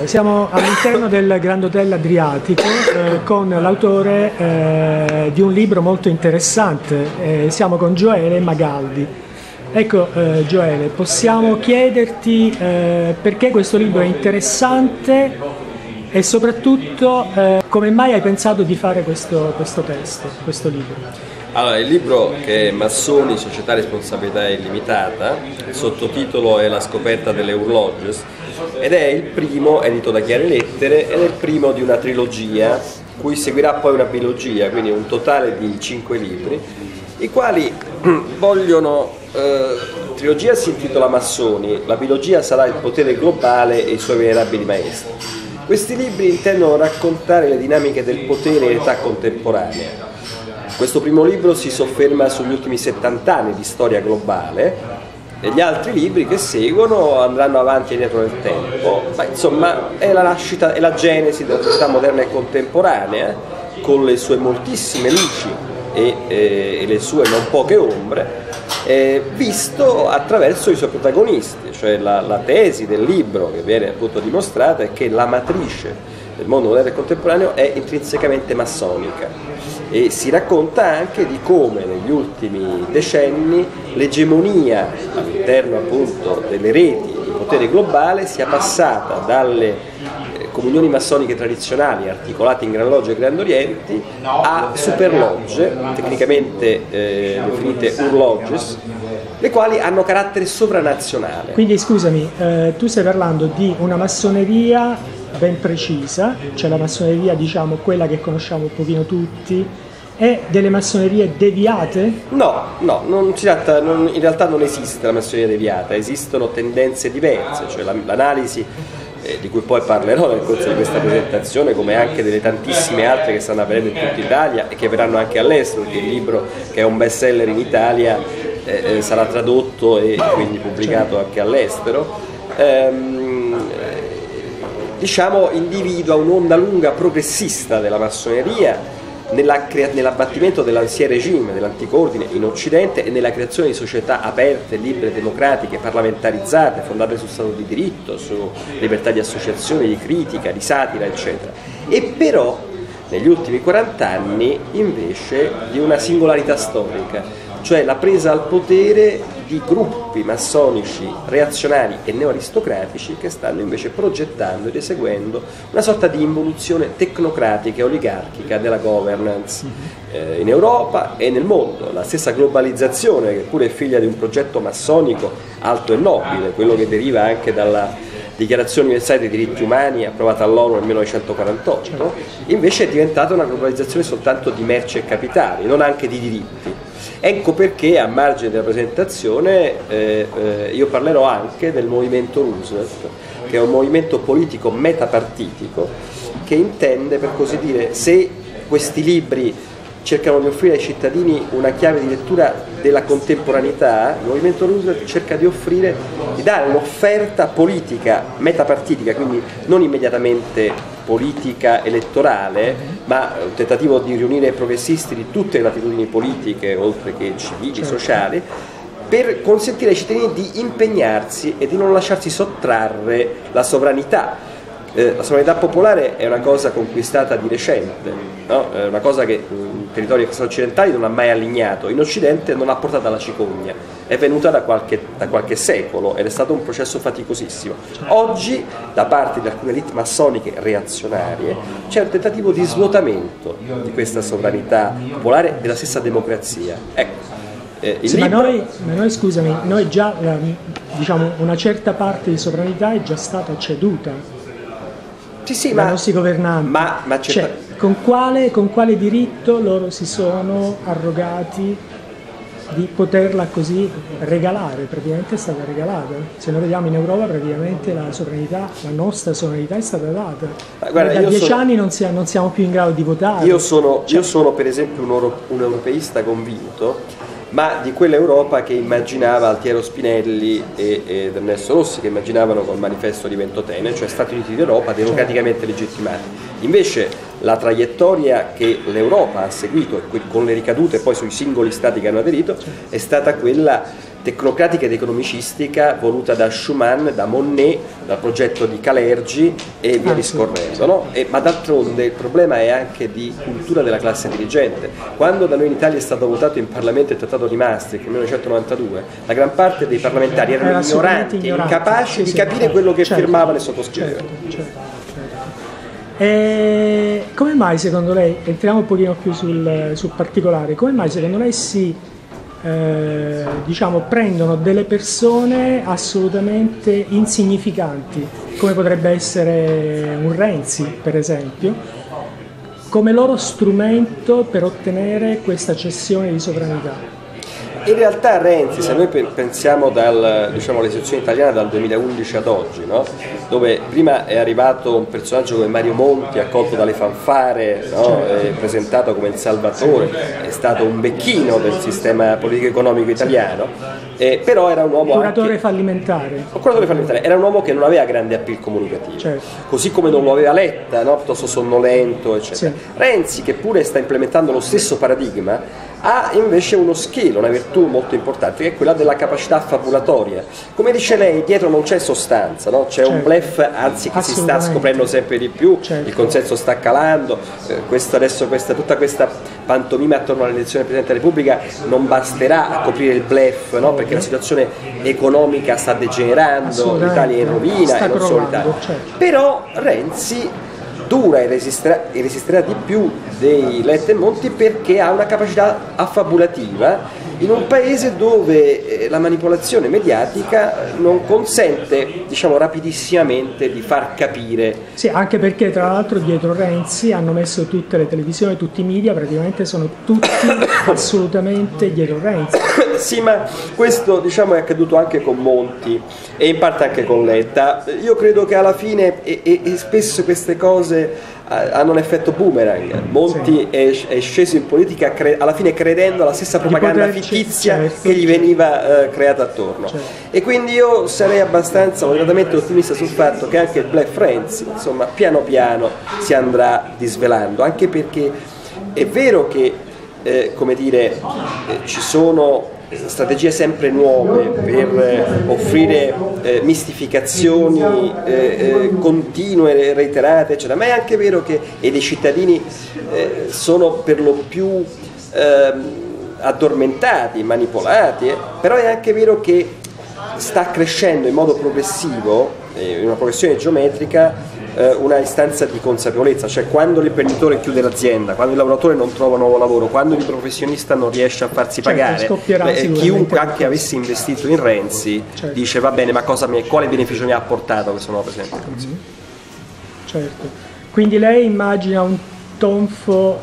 Siamo all'interno del Grand Hotel Adriatico con l'autore di un libro molto interessante. Siamo con Gioele Magaldi. Ecco, Gioele, possiamo chiederti perché questo libro è interessante e soprattutto come mai hai pensato di fare questo testo, questo libro? Allora, il libro, che è Massoni, Società Responsabilità Illimitata, il sottotitolo è La scoperta delle Horloges, ed è il primo, edito da Chiare Lettere, ed è il primo di una trilogia, cui seguirà poi una bilogia, quindi un totale di 5 libri, i quali vogliono... trilogia si intitola Massoni, la bilogia sarà Il potere globale e i suoi venerabili maestri. Questi libri intendono raccontare le dinamiche del potere in età contemporanea. Questo primo libro si sofferma sugli ultimi 70 anni di storia globale e gli altri libri che seguono andranno avanti e indietro nel tempo, ma insomma è la nascita e la genesi della società moderna e contemporanea, con le sue moltissime luci e le sue non poche ombre, visto attraverso i suoi protagonisti, cioè la tesi del libro che viene appunto dimostrata è che la matrice del mondo moderno e contemporaneo è intrinsecamente massonica. E si racconta anche di come negli ultimi decenni l'egemonia all'interno appunto delle reti di potere globale sia passata dalle comunioni massoniche tradizionali articolate in Gran Loggia e Grand Orienti a superlogge, tecnicamente definite Horloges, le quali hanno carattere sovranazionale. Quindi scusami, tu stai parlando di una massoneria ben precisa, cioè la massoneria diciamo quella che conosciamo un pochino tutti, e delle massonerie deviate? No, non si tratta, in realtà non esiste la massoneria deviata, esistono tendenze diverse, cioè l'analisi di cui poi parlerò nel corso di questa presentazione, come anche delle tantissime altre che stanno avvenendo in tutta Italia e che verranno anche all'estero, perché il libro, che è un best seller in Italia, sarà tradotto e quindi pubblicato anche all'estero. Diciamo, individua un'onda lunga progressista della massoneria nell'abbattimento dell'ancien regime, dell'antico ordine in Occidente e nella creazione di società aperte, libere, democratiche, parlamentarizzate, fondate sul Stato di diritto, su libertà di associazione, di critica, di satira, eccetera. E però negli ultimi 40 anni invece di una singolarità storica, cioè la presa al potere di gruppi massonici reazionari e neoaristocratici che stanno invece progettando ed eseguendo una sorta di involuzione tecnocratica e oligarchica della governance in Europa e nel mondo. La stessa globalizzazione, che pure è figlia di un progetto massonico alto e nobile, quello che deriva anche dalla Dichiarazione Universale dei Diritti Umani approvata all'ONU nel 1948, invece è diventata una globalizzazione soltanto di merci e capitali, non anche di diritti. Ecco perché, a margine della presentazione, io parlerò anche del movimento Roosevelt, che è un movimento politico metapartitico che intende, per così dire, se questi libri cercano di offrire ai cittadini una chiave di lettura della contemporaneità, il movimento Roosevelt cerca di dare un'offerta politica metapartitica, quindi non immediatamente politica elettorale, ma un tentativo di riunire progressisti di tutte le latitudini politiche, oltre che civili, sociali, per consentire ai cittadini di impegnarsi e di non lasciarsi sottrarre la sovranità. La sovranità popolare è una cosa conquistata di recente, no? È una cosa che in territori extraoccidentali non ha mai allignato, in Occidente non ha portato alla cicogna, è venuta da qualche secolo ed è stato un processo faticosissimo. Oggi, da parte di alcune elite massoniche reazionarie, c'è un tentativo di svuotamento di questa sovranità popolare e della stessa democrazia. Ecco. Sì, ma noi scusami, noi già diciamo una certa parte di sovranità è già stata ceduta. Sì, dai nostri governanti, cioè, con quale diritto loro si sono arrogati di poterla così regalare? Praticamente è stata regalata. Se noi vediamo in Europa, praticamente la sovranità, la nostra sovranità è stata data. Guarda, da 10 anni non siamo più in grado di votare. Io sono per esempio un europeista convinto, ma di quell'Europa che immaginava Altiero Spinelli ed Ernesto Rossi, che immaginavano col manifesto di Ventotene, cioè Stati Uniti d'Europa democraticamente legittimati. Invece la traiettoria che l'Europa ha seguito, con le ricadute poi sui singoli stati che hanno aderito, è stata quella tecnocratica ed economicistica voluta da Schuman, da Monnet, dal progetto di Kalergi e via discorrendo, no? Ma d'altronde il problema è anche di cultura della classe dirigente. Quando da noi in Italia è stato votato in Parlamento il Trattato di Maastricht nel 1992, la gran parte dei parlamentari erano ignoranti, incapaci di capire quello che firmavano e sottoscrivevano. E come mai secondo lei, entriamo un pochino più sul particolare, come mai secondo lei diciamo, prendono delle persone assolutamente insignificanti, come potrebbe essere un Renzi per esempio, come loro strumento per ottenere questa cessione di sovranità? In realtà Renzi, se noi pensiamo all'istituzione italiana dal 2011 ad oggi, no? Dove prima è arrivato un personaggio come Mario Monti, accolto dalle fanfare, no? Presentato come il salvatore, è stato un becchino del sistema politico-economico italiano, però era un uomo curatore fallimentare. Era un uomo che non aveva grande appeal comunicativo, così come non lo aveva Letta, no? Piuttosto sonnolento, eccetera. Renzi, che pure sta implementando lo stesso paradigma, ha invece uno skill, una virtù molto importante, che è quella della capacità fabulatoria. Come dice lei, dietro non c'è sostanza, no? C'è un bluff, anzi, che si sta scoprendo sempre di più, il consenso sta calando, tutta questa pantomima attorno all'elezione del Presidente della Repubblica non basterà a coprire il bluff, no? Perché la situazione economica sta degenerando, l'Italia è in rovina e non solo l'Italia. Però Renzi dura e resisterà di più dei Letta e Monti perché ha una capacità affabulativa in un paese dove la manipolazione mediatica non consente, diciamo, rapidissimamente di far capire. Sì, anche perché tra l'altro dietro Renzi hanno messo tutte le televisioni, tutti i media, praticamente sono tutti assolutamente dietro Renzi. Sì, ma questo, diciamo, è accaduto anche con Monti e in parte anche con Letta. Io credo che alla fine, e spesso queste cose hanno un effetto boomerang. Monti è sceso in politica alla fine credendo alla stessa propaganda fittizia che gli veniva creata attorno. E quindi io sarei abbastanza moderatamente ottimista sul fatto che anche il Black Renzi, insomma, piano piano si andrà disvelando, anche perché è vero che come dire, ci sono strategie sempre nuove per offrire mistificazioni continue, reiterate, eccetera, ma è anche vero che i cittadini sono per lo più addormentati, manipolati, però è anche vero che sta crescendo in modo progressivo, in una progressione geometrica, una istanza di consapevolezza, cioè quando l'imprenditore chiude l'azienda, quando il lavoratore non trova nuovo lavoro, quando il professionista non riesce a farsi pagare, chiunque anche avesse investito in Renzi dice va bene, ma quale beneficio mi ha portato questo nuovo Presidente del Consiglio? Certo, quindi lei immagina un tonfo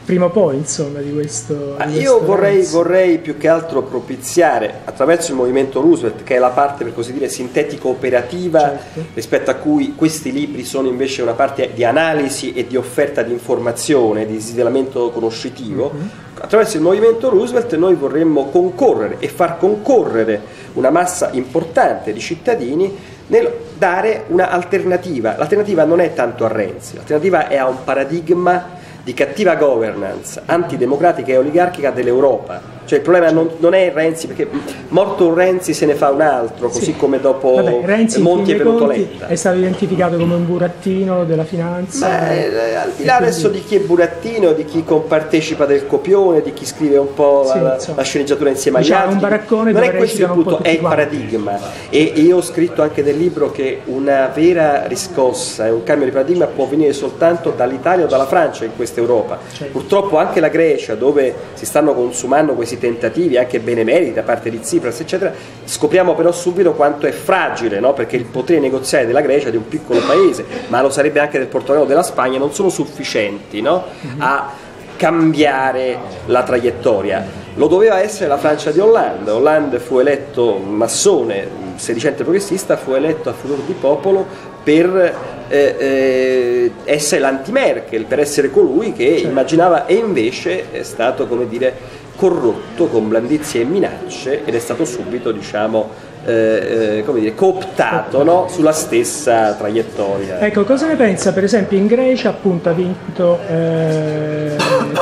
prima o poi, insomma, di questo. Io vorrei più che altro propiziare attraverso il movimento Roosevelt, che è la parte, per così dire, sintetico-operativa, rispetto a cui questi libri sono invece una parte di analisi e di offerta di informazione, di svelamento conoscitivo. Attraverso il movimento Roosevelt noi vorremmo concorrere e far concorrere una massa importante di cittadini nel dare un'alternativa. L'alternativa non è tanto a Renzi, l'alternativa è a un paradigma di cattiva governance antidemocratica e oligarchica dell'Europa. Cioè il problema non è Renzi, perché morto un Renzi se ne fa un altro, così come dopo Renzi, Monti è venuto Letta. È stato identificato come un burattino della finanza. Al di là adesso di chi è burattino, di chi compartecipa del copione, di chi scrive un po' la sceneggiatura insieme agli altri, un baraccone, non è questo il punto, è il paradigma. E io ho scritto anche nel libro che una vera riscossa e un cambio di paradigma può venire soltanto dall'Italia o dalla Francia in questa Europa. Purtroppo anche la Grecia, dove si stanno consumando questi tentativi anche benemeriti da parte di Tsipras, eccetera, scopriamo però subito quanto è fragile, no? Perché il potere negoziale della Grecia, di un piccolo paese, ma lo sarebbe anche del Portogallo o della Spagna, non sono sufficienti, no? A cambiare la traiettoria. Lo doveva essere la Francia di Hollande. Hollande fu eletto massone, sedicente progressista, fu eletto a furor di popolo per essere l'anti-Merkel, per essere colui che immaginava, e invece è stato, come dire, corrotto con blandizie e minacce ed è stato subito, diciamo, come dire, cooptato, no? Sulla stessa traiettoria. Ecco, cosa ne pensa per esempio in Grecia, appunto ha vinto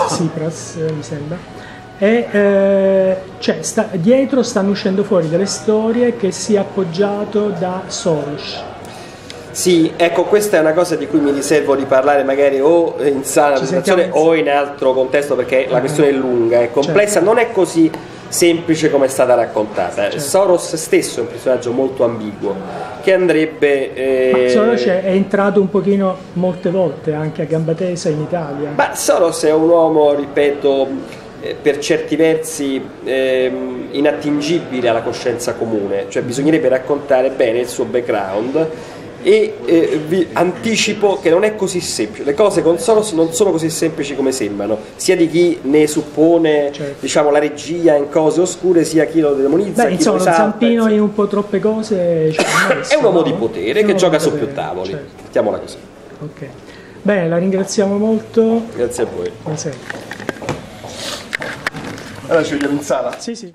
Tsipras, mi sembra, e cioè, dietro stanno uscendo fuori delle storie che si è appoggiato da Soros. Sì, ecco, questa è una cosa di cui mi riservo di parlare magari o in sala di presentazione o in altro contesto, perché la questione è lunga, è complessa, non è così semplice come è stata raccontata. Soros stesso è un personaggio molto ambiguo che andrebbe... Ma Soros è entrato un pochino molte volte anche a gamba tesa in Italia. Ma Soros è un uomo, ripeto, per certi versi inattingibile alla coscienza comune, cioè bisognerebbe raccontare bene il suo background. E vi anticipo che non è così semplice, le cose con Soros non sono così semplici come sembrano, sia di chi ne suppone diciamo la regia in cose oscure, sia chi lo demonizza. Beh, insomma, lo Zampino in un po' troppe cose è un uomo di potere che gioca su più tavoli, mettiamola così. Ok, bene, la ringraziamo molto. Grazie a voi. Buonasera. Allora ci vediamo in sala. Sì, sì.